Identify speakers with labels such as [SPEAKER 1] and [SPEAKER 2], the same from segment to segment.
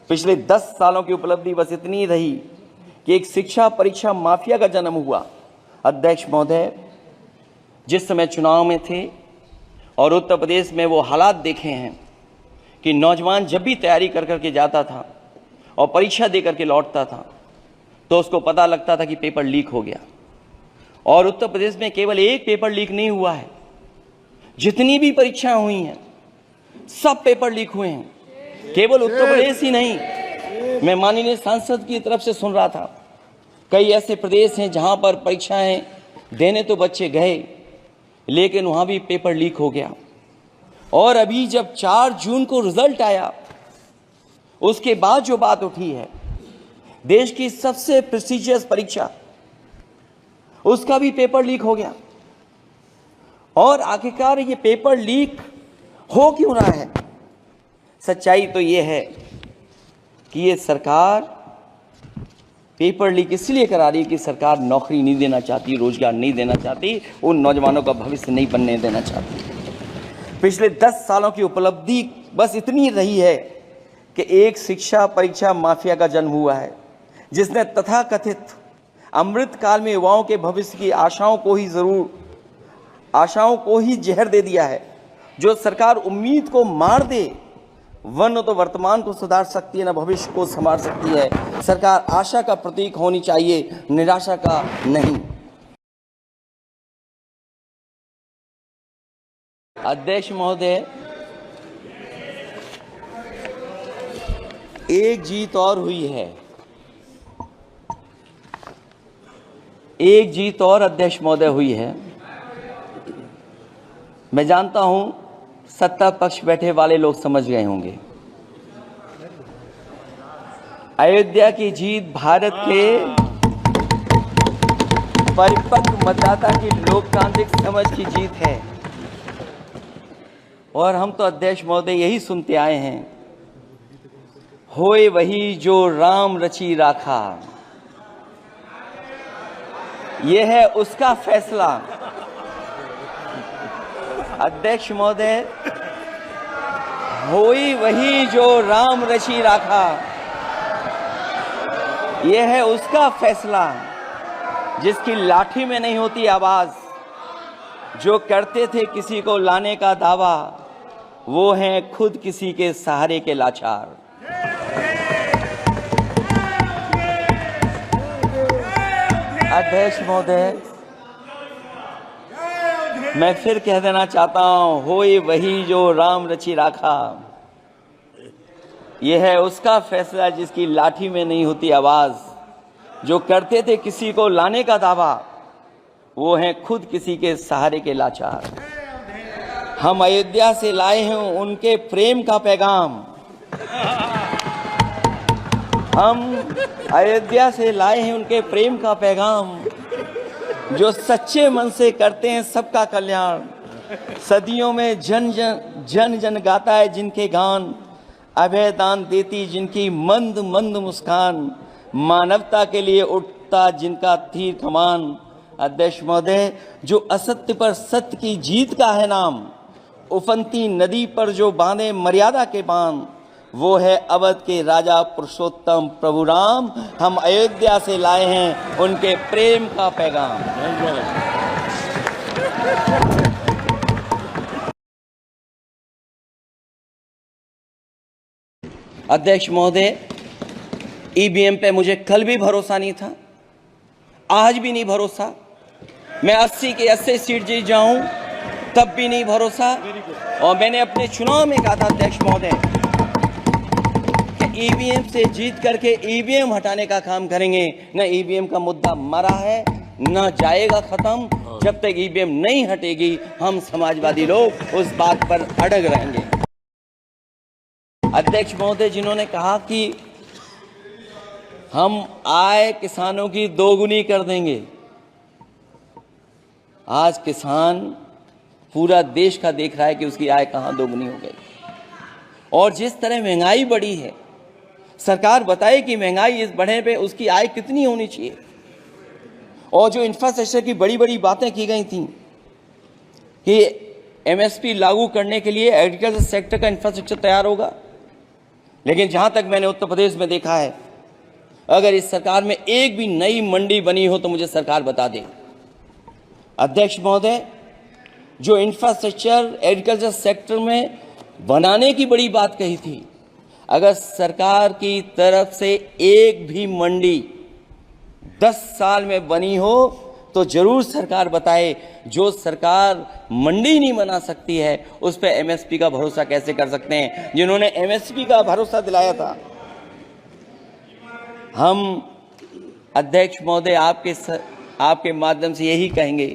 [SPEAKER 1] पिछले 10 सालों की उपलब्धि बस इतनी रही कि एक शिक्षा परीक्षा माफिया का जन्म हुआ। अध्यक्ष महोदय, जिस समय चुनाव में थे और उत्तर प्रदेश में वो हालात देखे हैं कि नौजवान जब भी तैयारी कर करके जाता था और परीक्षा दे करके लौटता था तो उसको पता लगता था कि पेपर लीक हो गया। और उत्तर प्रदेश में केवल एक पेपर लीक नहीं हुआ है, जितनी भी परीक्षाएं हुई हैं सब पेपर लीक हुए हैं। केवल उत्तर प्रदेश ही नहीं, मैं माननीय सांसद की तरफ से सुन रहा था, कई ऐसे प्रदेश हैं जहां पर परीक्षाएं देने तो बच्चे गए लेकिन वहां भी पेपर लीक हो गया। और अभी जब 4 जून को रिजल्ट आया उसके बाद जो बात उठी है, देश की सबसे प्रेस्टिजियस परीक्षा उसका भी पेपर लीक हो गया। और आखिरकार ये पेपर लीक हो क्यों रहा है? सच्चाई तो ये है कि ये सरकार पेपर लीक इसलिए करा रही है कि सरकार नौकरी नहीं देना चाहती, रोजगार नहीं देना चाहती, उन नौजवानों का भविष्य नहीं बनने देना चाहती। पिछले 10 सालों की उपलब्धि बस इतनी रही है कि एक शिक्षा परीक्षा माफिया का जन्म हुआ है, जिसने तथाकथित अमृत काल में युवाओं के भविष्य की आशाओं को ही जहर दे दिया है। जो सरकार उम्मीद को मार दे वह न तो वर्तमान को सुधार सकती है न भविष्य को संभाल सकती है। सरकार आशा का प्रतीक होनी चाहिए, निराशा का नहीं। अध्यक्ष महोदय, एक जीत और हुई है, एक जीत और अध्यक्ष महोदय हुई है। मैं जानता हूं सत्ता पक्ष बैठे वाले लोग समझ गए होंगे। अयोध्या की जीत भारत के परिपक्व मतदाता की लोकतांत्रिक समझ की जीत है। और हम तो अध्यक्ष महोदय यही सुनते आए हैं, होए वही जो राम रची राखा, यह है उसका फैसला। अध्यक्ष महोदय, होई वही जो राम रची राखा, यह है उसका फैसला, जिसकी लाठी में नहीं होती आवाज। जो करते थे किसी को लाने का दावा, वो हैं खुद किसी के सहारे के लाचार। अध्यक्ष महोदय, मैं फिर कह देना चाहता हूं, होए वही जो राम रची राखा, यह है उसका फैसला जिसकी लाठी में नहीं होती आवाज। जो करते थे किसी को लाने का दावा, वो हैं खुद किसी के सहारे के लाचार। हम अयोध्या से लाए हैं उनके प्रेम का पैगाम, हम अयोध्या से लाए हैं उनके प्रेम का पैगाम, जो सच्चे मन से करते हैं सबका कल्याण। सदियों में जन जन गाता है जिनके गान, अभय दान देती जिनकी मंद मंद मुस्कान, मानवता के लिए उठता जिनका तीर कमान। अध्यक्ष महोदय, जो असत्य पर सत्य की जीत का है नाम, उफनती नदी पर जो बांधे मर्यादा के बांध, वो है अवध के राजा पुरुषोत्तम प्रभु राम। हम अयोध्या से लाए हैं उनके प्रेम का पैगाम। अध्यक्ष महोदय, ईवीएम पे मुझे कल भी भरोसा नहीं था, आज भी नहीं भरोसा। मैं 80 की 80 सीट जीत जाऊं तब भी नहीं भरोसा। और मैंने अपने चुनाव में कहा था अध्यक्ष महोदय, ईवीएम से जीत करके ईवीएम हटाने का काम करेंगे। न ईवीएम का मुद्दा मरा है न जाएगा खत्म। जब तक ईवीएम नहीं हटेगी हम समाजवादी लोग उस बात पर अड़ग रहेंगे। अध्यक्ष महोदय, जिन्होंने कहा कि हम आय किसानों की दोगुनी कर देंगे, आज किसान पूरा देश का देख रहा है कि उसकी आय कहां दोगुनी हो गई। और जिस तरह महंगाई बढ़ी है, सरकार बताए कि महंगाई इस बढ़ने पे उसकी आय कितनी होनी चाहिए। और जो इंफ्रास्ट्रक्चर की बड़ी बड़ी बातें की गई थी कि एमएसपी लागू करने के लिए एग्रीकल्चर सेक्टर का इंफ्रास्ट्रक्चर तैयार होगा, लेकिन जहां तक मैंने उत्तर प्रदेश में देखा है, अगर इस सरकार में एक भी नई मंडी बनी हो तो मुझे सरकार बता दे। अध्यक्ष महोदय, जो इंफ्रास्ट्रक्चर एग्रीकल्चर सेक्टर में बनाने की बड़ी बात कही थी, अगर सरकार की तरफ से एक भी मंडी 10 साल में बनी हो तो जरूर सरकार बताए। जो सरकार मंडी नहीं बना सकती है उस पर एमएसपी का भरोसा कैसे कर सकते हैं, जिन्होंने एमएसपी का भरोसा दिलाया था। हम अध्यक्ष महोदय आपके माध्यम से यही कहेंगे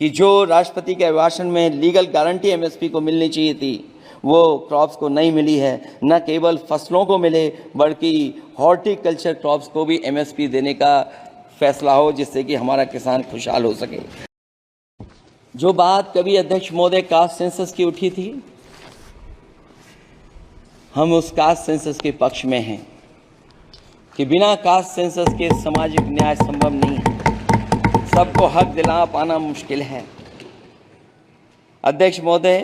[SPEAKER 1] कि जो राष्ट्रपति के अभिभाषण में लीगल गारंटी एमएसपी को मिलनी चाहिए थी, वो क्रॉप्स को नहीं मिली है। न केवल फसलों को मिले बल्कि हॉर्टिकल्चर क्रॉप्स को भी एमएसपी देने का फैसला हो, जिससे कि हमारा किसान खुशहाल हो सके। जो बात कभी अध्यक्ष महोदय कास्ट सेंसस की उठी थी, हम उस कास्ट सेंसस के पक्ष में हैं कि बिना कास्ट सेंसस के सामाजिक न्याय संभव नहीं है। सबको हक दिला पाना मुश्किल है। अध्यक्ष महोदय,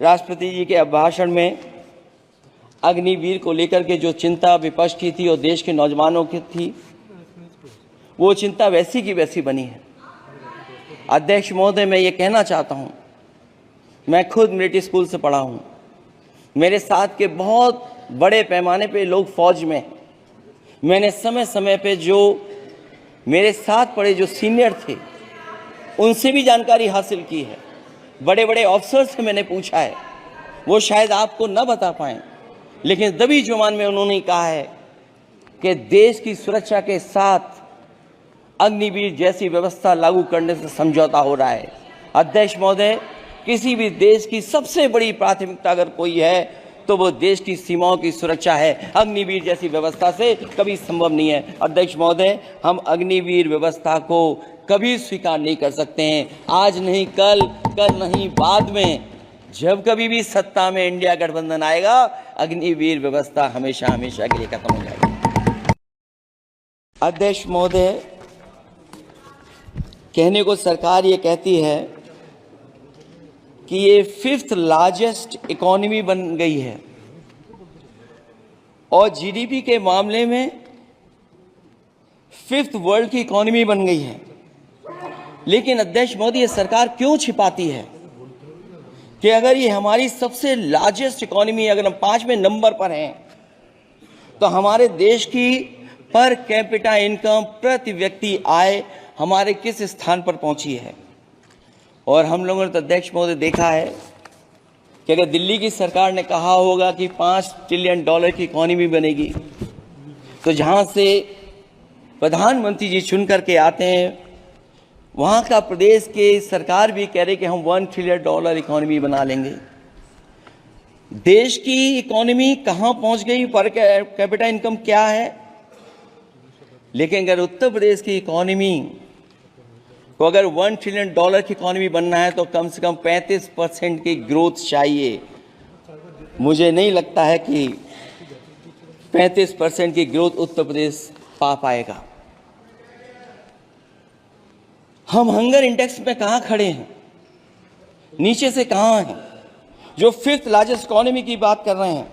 [SPEAKER 1] राष्ट्रपति जी के अभिभाषण में अग्निवीर को लेकर के जो चिंता विपक्ष की थी और देश के नौजवानों की थी, वो चिंता वैसी की वैसी बनी है। अध्यक्ष महोदय, मैं ये कहना चाहता हूँ, मैं खुद मिलिट्री स्कूल से पढ़ा हूँ। मेरे साथ के बहुत बड़े पैमाने पे लोग फौज में हैं। मैंने समय समय पे जो मेरे साथ पढ़े जो सीनियर थे उनसे भी जानकारी हासिल की है। बड़े बड़े ऑफिसर से मैंने पूछा है, वो शायद आपको न बता पाएं, लेकिन दबी जुबान में उन्होंने कहा है कि देश की सुरक्षा के साथ अग्निवीर जैसी व्यवस्था लागू करने से समझौता हो रहा है। अध्यक्ष महोदय, किसी भी देश की सबसे बड़ी प्राथमिकता अगर कोई है तो वो देश की सीमाओं की सुरक्षा है। अग्निवीर जैसी व्यवस्था से कभी संभव नहीं है। अध्यक्ष महोदय, हम अग्निवीर व्यवस्था को कभी स्वीकार नहीं कर सकते हैं। आज नहीं कल, कल नहीं बाद में, जब कभी भी सत्ता में इंडिया गठबंधन आएगा, अग्निवीर व्यवस्था हमेशा हमेशा के लिए खत्म हो जाएगी। अध्यक्ष महोदय, कहने को सरकार ये कहती है कि ये 5th लार्जेस्ट इकोनॉमी बन गई है और जीडीपी के मामले में 5th वर्ल्ड की इकोनॉमी बन गई है। लेकिन अध्यक्ष मोदी, ये सरकार क्यों छिपाती है कि अगर ये हमारी सबसे लार्जेस्ट इकोनॉमी, अगर हम 5वें नंबर पर हैं, तो हमारे देश की पर कैपिटा इनकम, प्रति व्यक्ति आय हमारे किस स्थान पर पहुंची है। और हम लोगों ने तो अध्यक्ष महोदय देखा है कि अगर दिल्ली की सरकार ने कहा होगा कि $5 ट्रिलियन की इकोनॉमी बनेगी, तो जहां से प्रधानमंत्री जी चुन करके आते हैं, वहां का प्रदेश के सरकार भी कह रहे कि हम $1 ट्रिलियन इकोनॉमी बना लेंगे। देश की इकोनॉमी कहां पहुंच गई, पर कैपिटा इनकम क्या है। लेकिन अगर उत्तर प्रदेश की इकोनॉमी को अगर $1 ट्रिलियन की इकोनॉमी बनना है तो कम से कम 35% की ग्रोथ चाहिए। मुझे नहीं लगता है कि 35% की ग्रोथ उत्तर प्रदेश पा पाएगा। हम हंगर इंडेक्स में कहां खड़े हैं, नीचे से कहां हैं। जो 5th लार्जेस्ट इकोनॉमी की बात कर रहे हैं,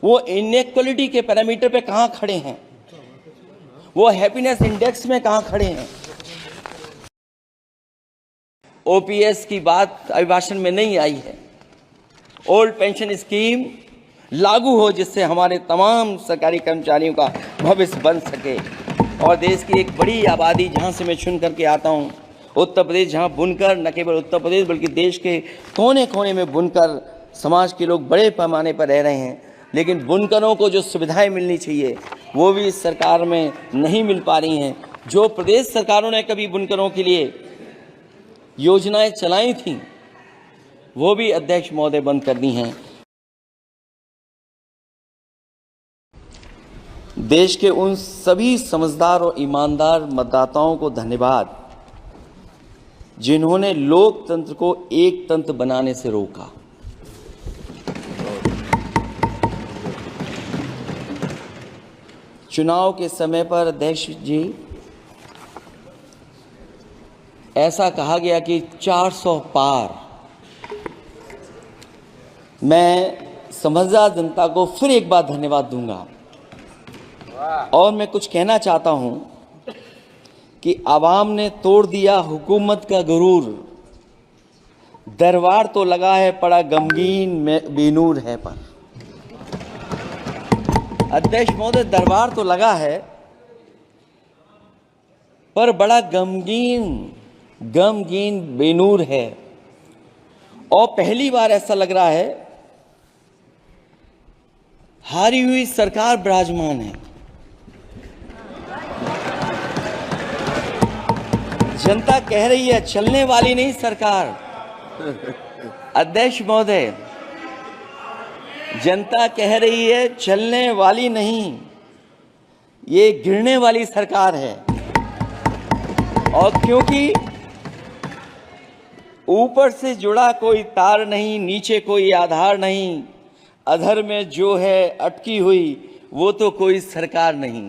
[SPEAKER 1] वो इनइक्वालिटी के पैरामीटर पे कहां खड़े हैं, वो हैप्पीनेस इंडेक्स में कहां खड़े हैं। ओपीएस की बात अभिभाषण में नहीं आई है। ओल्ड पेंशन स्कीम लागू हो, जिससे हमारे तमाम सरकारी कर्मचारियों का भविष्य बन सके। और देश की एक बड़ी आबादी, जहां से मैं चुन करके आता हूं, उत्तर प्रदेश, जहां बुनकर, न केवल उत्तर प्रदेश बल्कि देश के कोने कोने में बुनकर समाज के लोग बड़े पैमाने पर रह रहे हैं। लेकिन बुनकरों को जो सुविधाएं मिलनी चाहिए वो भी इस सरकार में नहीं मिल पा रही हैं। जो प्रदेश सरकारों ने कभी बुनकरों के लिए योजनाएं चलाई थीं, वो भी अध्यक्ष महोदय बंद कर दी हैं। देश के उन सभी समझदार और ईमानदार मतदाताओं को धन्यवाद जिन्होंने लोकतंत्र को एक तंत्र बनाने से रोका। चुनाव के समय पर अध्यक्ष जी ऐसा कहा गया कि 400 पार। मैं समझदार जनता को फिर एक बार धन्यवाद दूंगा। और मैं कुछ कहना चाहता हूं कि आवाम ने तोड़ दिया हुकूमत का गुरूर, दरबार तो लगा है पड़ा गमगीन में बेनूर है पर। अध्यक्ष महोदय, दरबार तो लगा है पर बड़ा गमगीन बेनूर है। और पहली बार ऐसा लग रहा है हारी हुई सरकार विराजमान है। जनता कह रही है चलने वाली नहीं सरकार। अध्यक्ष महोदय, जनता कह रही है चलने वाली नहीं, ये गिरने वाली सरकार है। और क्योंकि ऊपर से जुड़ा कोई तार नहीं, नीचे कोई आधार नहीं, अधर में जो है अटकी हुई वो तो कोई सरकार नहीं।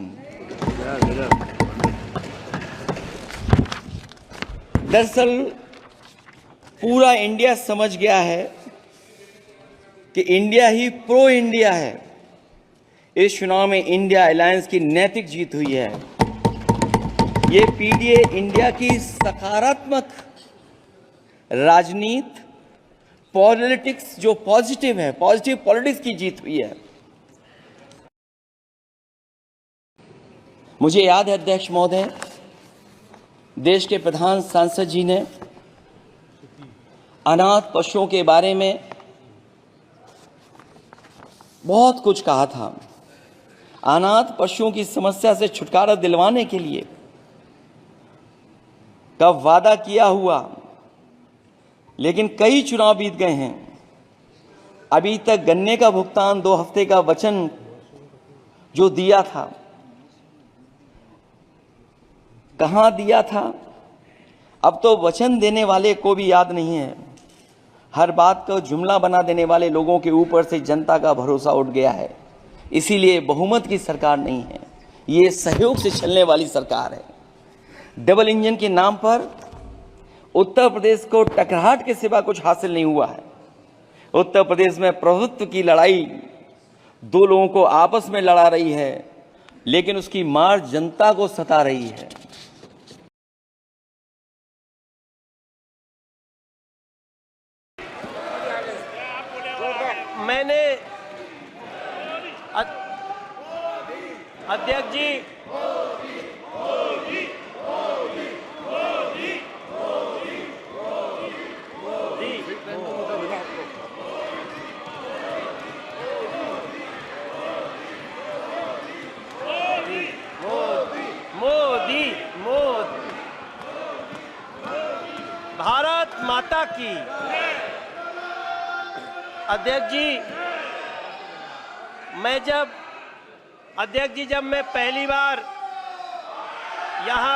[SPEAKER 1] दरअसल पूरा इंडिया समझ गया है कि इंडिया ही प्रो इंडिया है। इस चुनाव में इंडिया अलायंस की नैतिक जीत हुई है। ये पीडीए इंडिया की सकारात्मक राजनीति, पॉलिटिक्स जो पॉजिटिव है, पॉजिटिव पॉलिटिक्स की जीत हुई है। मुझे याद है अध्यक्ष महोदय, देश के प्रधान सांसद जी ने अनाथ पशुओं के बारे में बहुत कुछ कहा था। अनाथ पशुओं की समस्या से छुटकारा दिलवाने के लिए का वादा किया हुआ, लेकिन कई चुनाव बीत गए हैं, अभी तक गन्ने का भुगतान 2 हफ्ते का वचन जो दिया था, कहां दिया था? अब तो वचन देने वाले को भी याद नहीं है। हर बात को जुमला बना देने वाले लोगों के ऊपर से जनता का भरोसा उठ गया है। इसीलिए बहुमत की सरकार नहीं है, ये सहयोग से चलने वाली सरकार है। डबल इंजन के नाम पर उत्तर प्रदेश को टकराहट के सिवा कुछ हासिल नहीं हुआ है। उत्तर प्रदेश में प्रभुत्व की लड़ाई 2 लोगों को आपस में लड़ा रही है, लेकिन उसकी मार जनता को सता रही है।
[SPEAKER 2] मैंने अध्यक्ष जी मोदी भारत माता की। अध्यक्ष जी, जब मैं पहली बार यहाँ